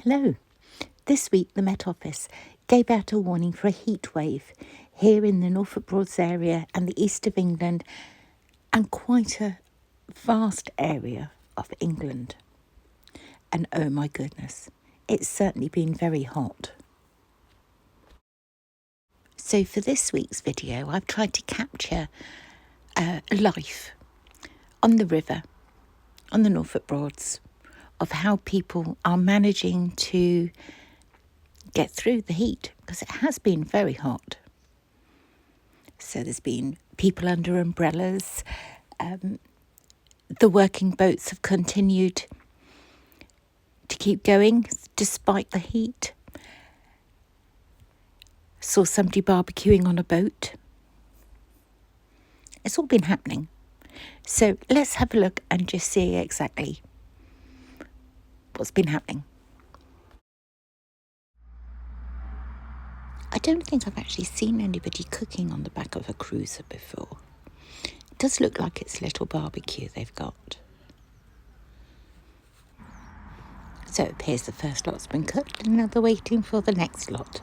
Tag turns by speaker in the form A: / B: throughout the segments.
A: Hello. This week the Met Office gave out a warning for a heat wave here in the Norfolk Broads area and the east of England and quite a vast area of England. And oh my goodness, it's certainly been very hot. So for this week's video, I've tried to capture life on the river, on the Norfolk Broads, of how people are managing to get through the heat, because it has been very hot. So there's been people under umbrellas. The working boats have continued to keep going despite the heat. Saw somebody barbecuing on a boat. It's all been happening. So let's have a look and just see exactly what's been happening. I don't think I've actually seen anybody cooking on the back of a cruiser before. It does look like it's a little barbecue they've got. So it appears the first lot's been cooked and now they're waiting for the next lot.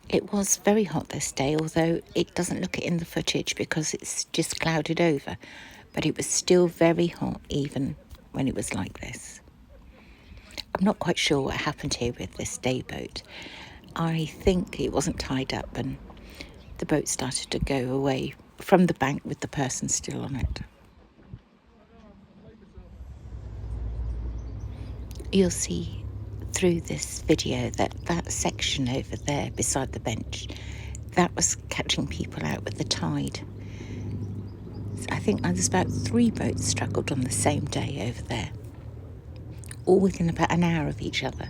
A: It was very hot this day, although it doesn't look it in the footage because it's just clouded over. But it was still very hot even when it was like this. I'm not quite sure what happened here with this day boat. I think it wasn't tied up and the boat started to go away from the bank with the person still on it. You'll see through this video that section over there beside the bench, that was catching people out with the tide. I think there's about 3 boats struggled on the same day over there, all within about an hour of each other.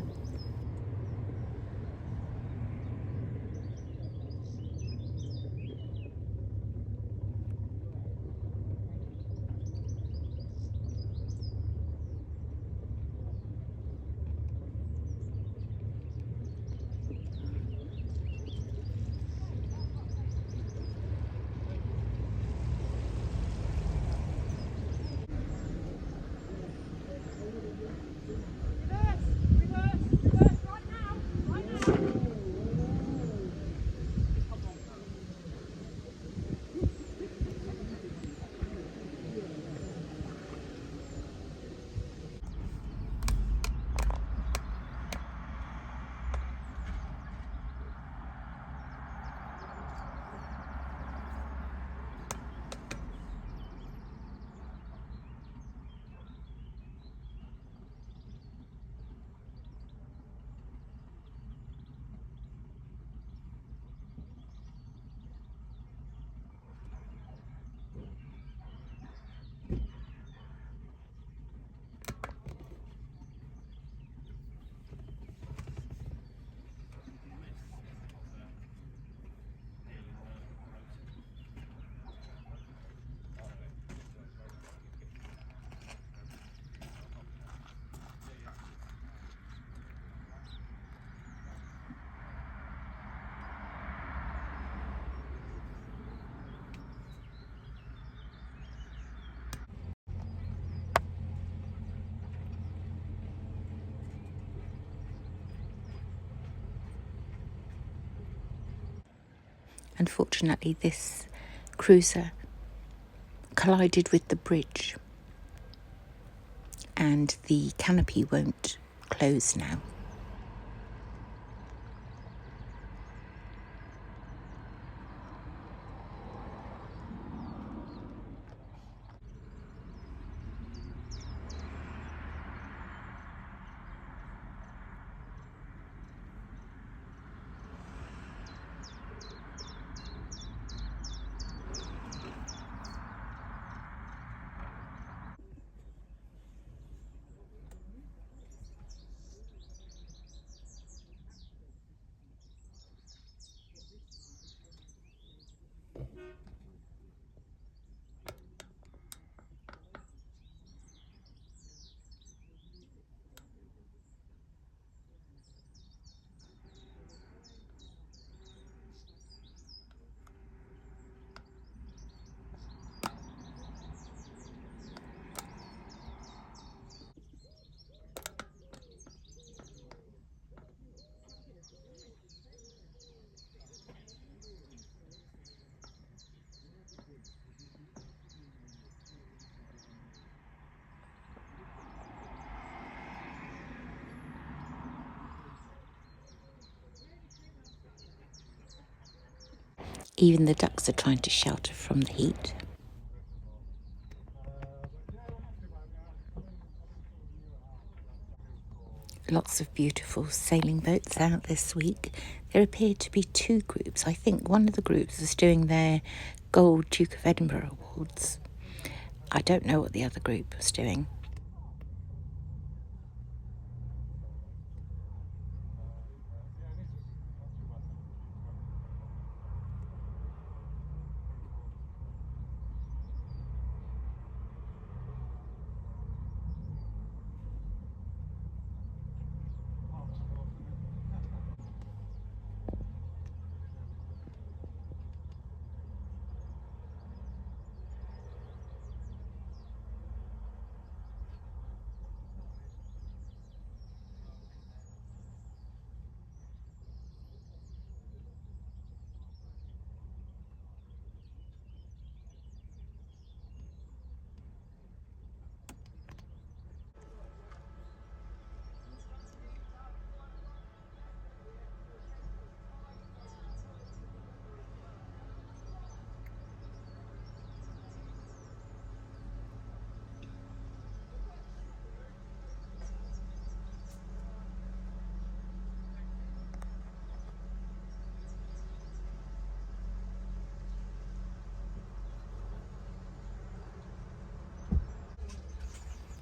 A: Unfortunately, this cruiser collided with the bridge and the canopy won't close now. Even the ducks are trying to shelter from the heat. Lots of beautiful sailing boats out this week. There appear to be two groups. I think one of the groups is doing their Gold Duke of Edinburgh Awards. I don't know what the other group was doing.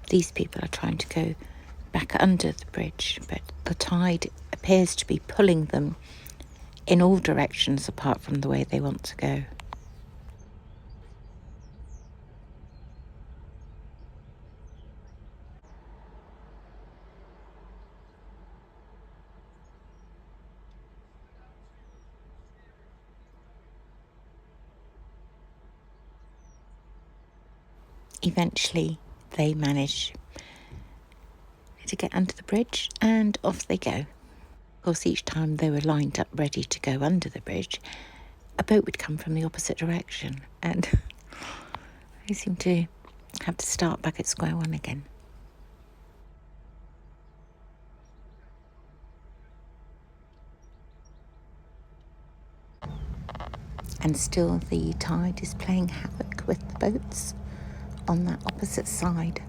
A: These people are trying to go back under the bridge, but the tide appears to be pulling them in all directions apart from the way they want to go. Eventually, they manage to get under the bridge and off they go. Of course, each time they were lined up ready to go under the bridge, a boat would come from the opposite direction and they seem to have to start back at square one again. And still the tide is playing havoc with the boats on that opposite side.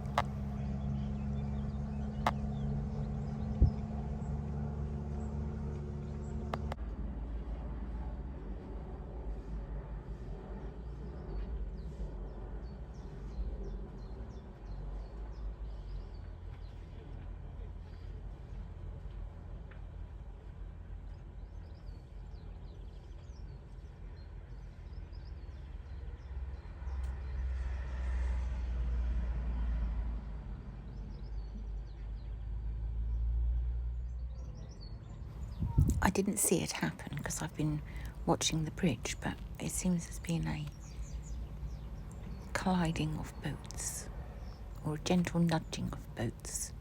A: I didn't see it happen because I've been watching the bridge, but it seems there's been a colliding of boats or a gentle nudging of boats.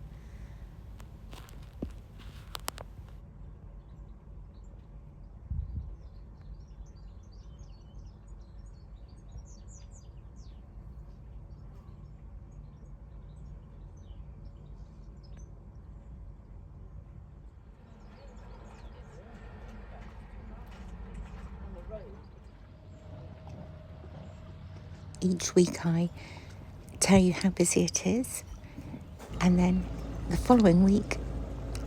A: Each week I tell you how busy it is, and then the following week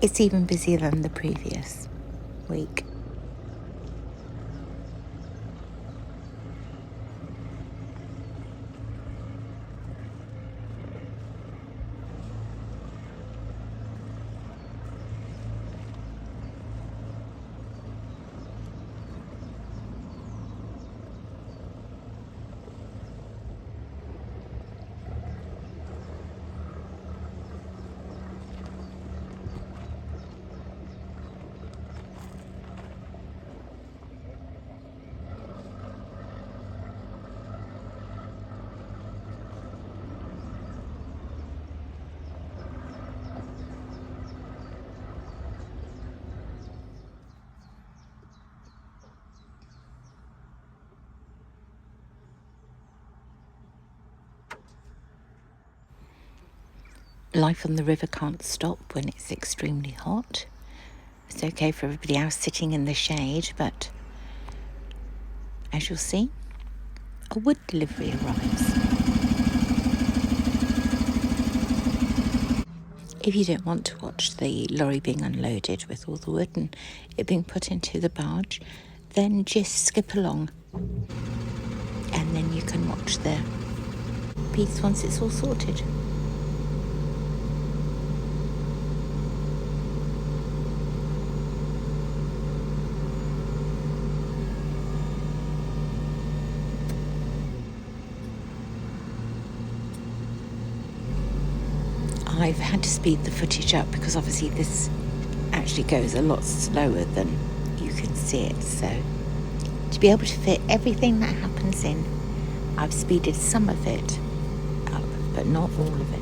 A: it's even busier than the previous week. Life on the river can't stop when it's extremely hot. It's okay for everybody else sitting in the shade, but as you'll see, a wood delivery arrives. If you don't want to watch the lorry being unloaded with all the wood and it being put into the barge, then just skip along and then you can watch the piece once it's all sorted. I've had to speed the footage up because obviously this actually goes a lot slower than you can see it, so to be able to fit everything that happens in, I've speeded some of it up, but not all of it.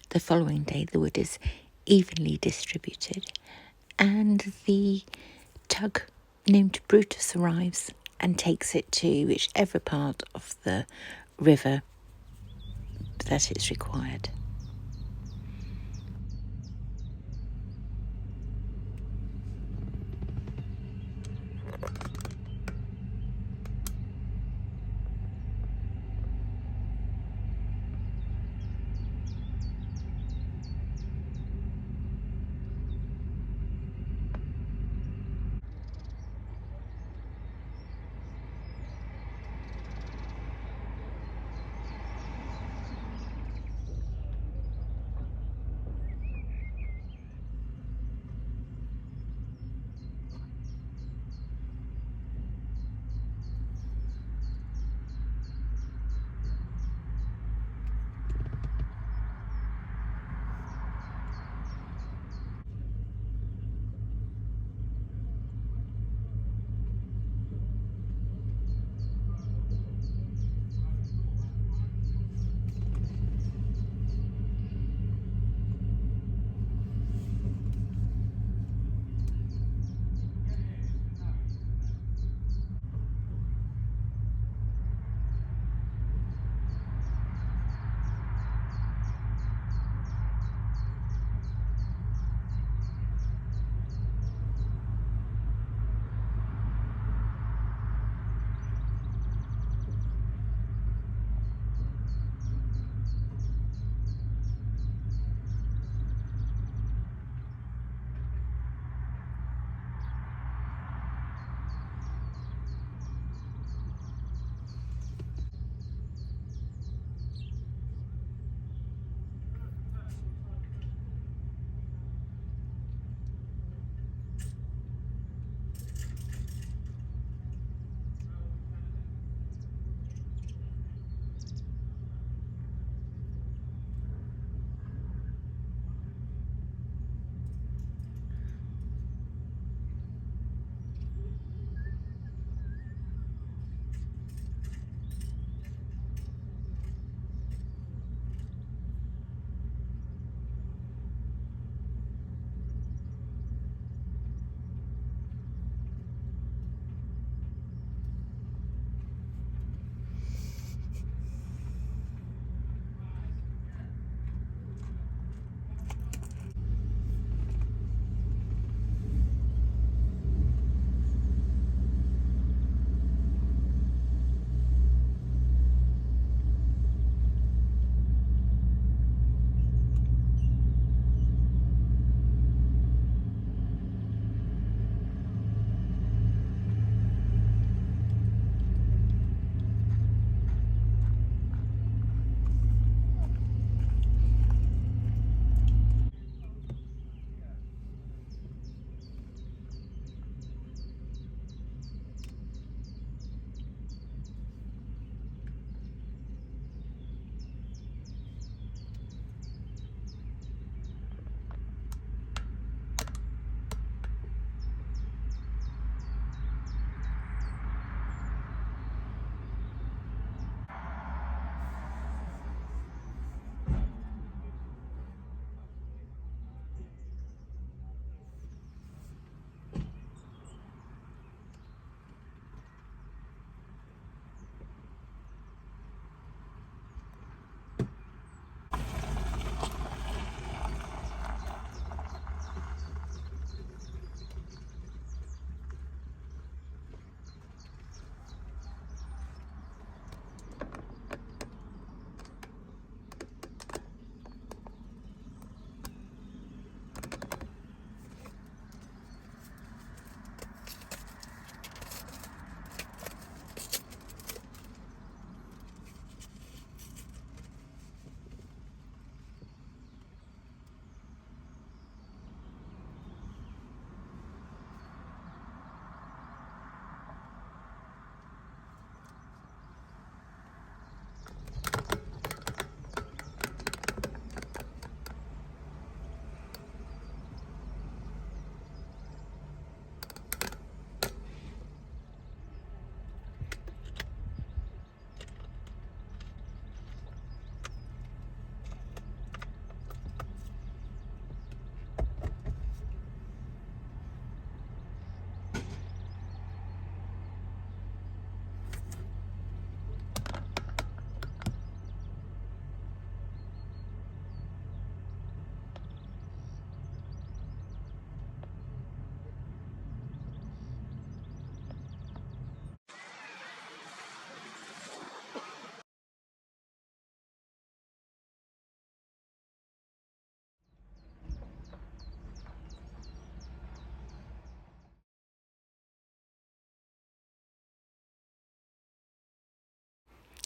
A: The following day the wood is evenly distributed and the tug named Brutus arrives and takes it to whichever part of the river that is required.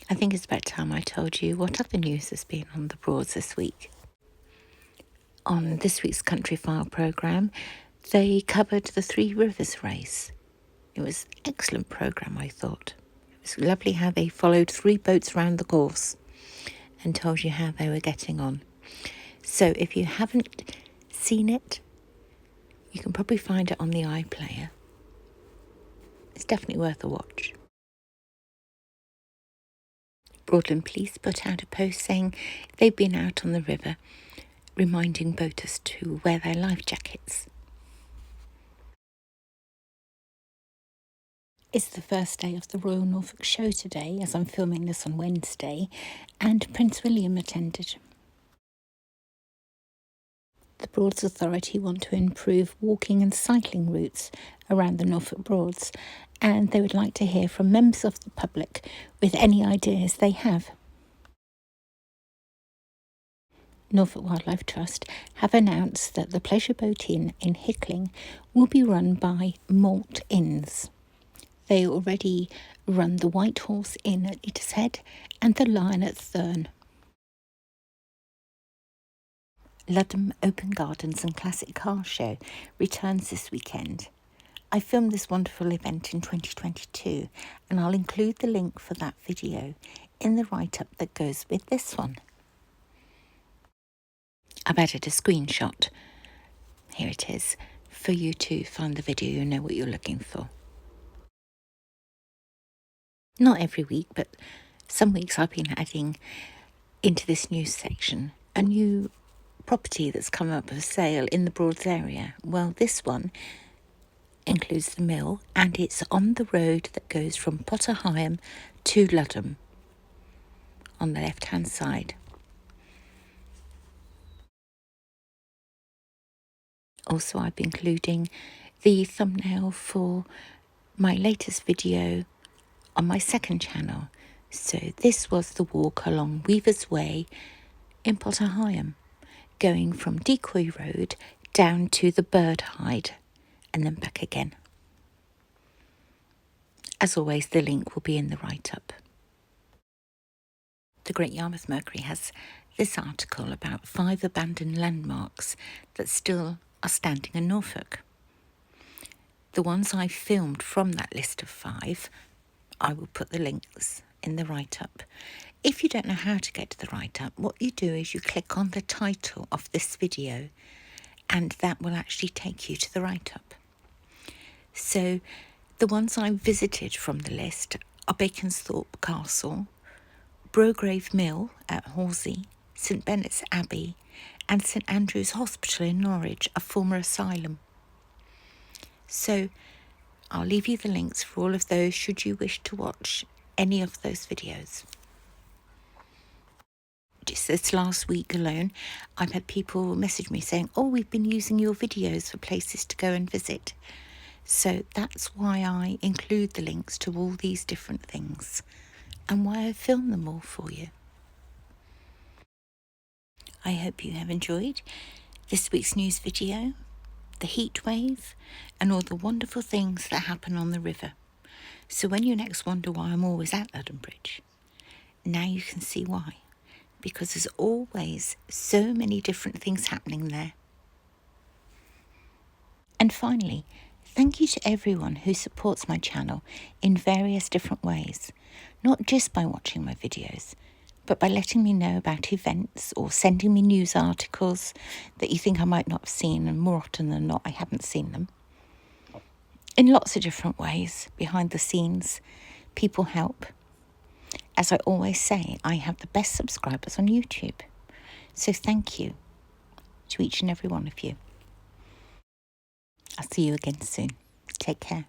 A: I think it's about time I told you what other news has been on the Broads this week. On this week's Countryfile programme, they covered the Three Rivers race. It was an excellent programme, I thought. It was lovely how they followed 3 boats around the course and told you how they were getting on. So if you haven't seen it, you can probably find it on the iPlayer. It's definitely worth a watch. Broadland Police put out a post saying they've been out on the river, reminding boaters to wear their life jackets. It's the first day of the Royal Norfolk Show today, as I'm filming this on Wednesday, and Prince William attended. The Broads Authority want to improve walking and cycling routes around the Norfolk Broads, and they would like to hear from members of the public with any ideas they have. Norfolk Wildlife Trust have announced that the Pleasure Boat Inn in Hickling will be run by Malt Inns. They already run the White Horse Inn at Petershead and the Lion at Thurne. Ludham Open Gardens and Classic Car Show returns this weekend. I filmed this wonderful event in 2022 and I'll include the link for that video in the write-up that goes with this one. I've added a screenshot. Here it is, for you to find the video, you know what you're looking for. Not every week, but some weeks I've been adding into this news section a new property that's come up for sale in the Broads area. Well, this one includes the mill and it's on the road that goes from Potter Heigham to Ludham on the left-hand side. Also, I've been including the thumbnail for my latest video on my second channel. So this was the walk along Weaver's Way in Potter Heigham, going from Decoy Road down to the Bird Hide and then back again. As always, the link will be in the write-up. The Great Yarmouth Mercury has this article about 5 abandoned landmarks that still are standing in Norfolk. The ones I filmed from that list of 5, I will put the links in the write-up. If you don't know how to get to the write-up, what you do is you click on the title of this video and that will actually take you to the write-up. So the ones I visited from the list are Baconsthorpe Castle, Brograve Mill at Horsey, St Benet's Abbey and St Andrew's Hospital in Norwich, a former asylum. So I'll leave you the links for all of those should you wish to watch any of those videos. Just this last week alone, I've had people message me saying, oh, we've been using your videos for places to go and visit. So that's why I include the links to all these different things and why I film them all for you. I hope you have enjoyed this week's news video, the heat wave, and all the wonderful things that happen on the river. So when you next wonder why I'm always at Ludham Bridge, now you can see why. Because there's always so many different things happening there. And finally, thank you to everyone who supports my channel in various different ways, not just by watching my videos, but by letting me know about events or sending me news articles that you think I might not have seen, and more often than not I haven't seen them. In lots of different ways, behind the scenes, people help. As I always say, I have the best subscribers on YouTube. So thank you to each and every one of you. I'll see you again soon. Take care.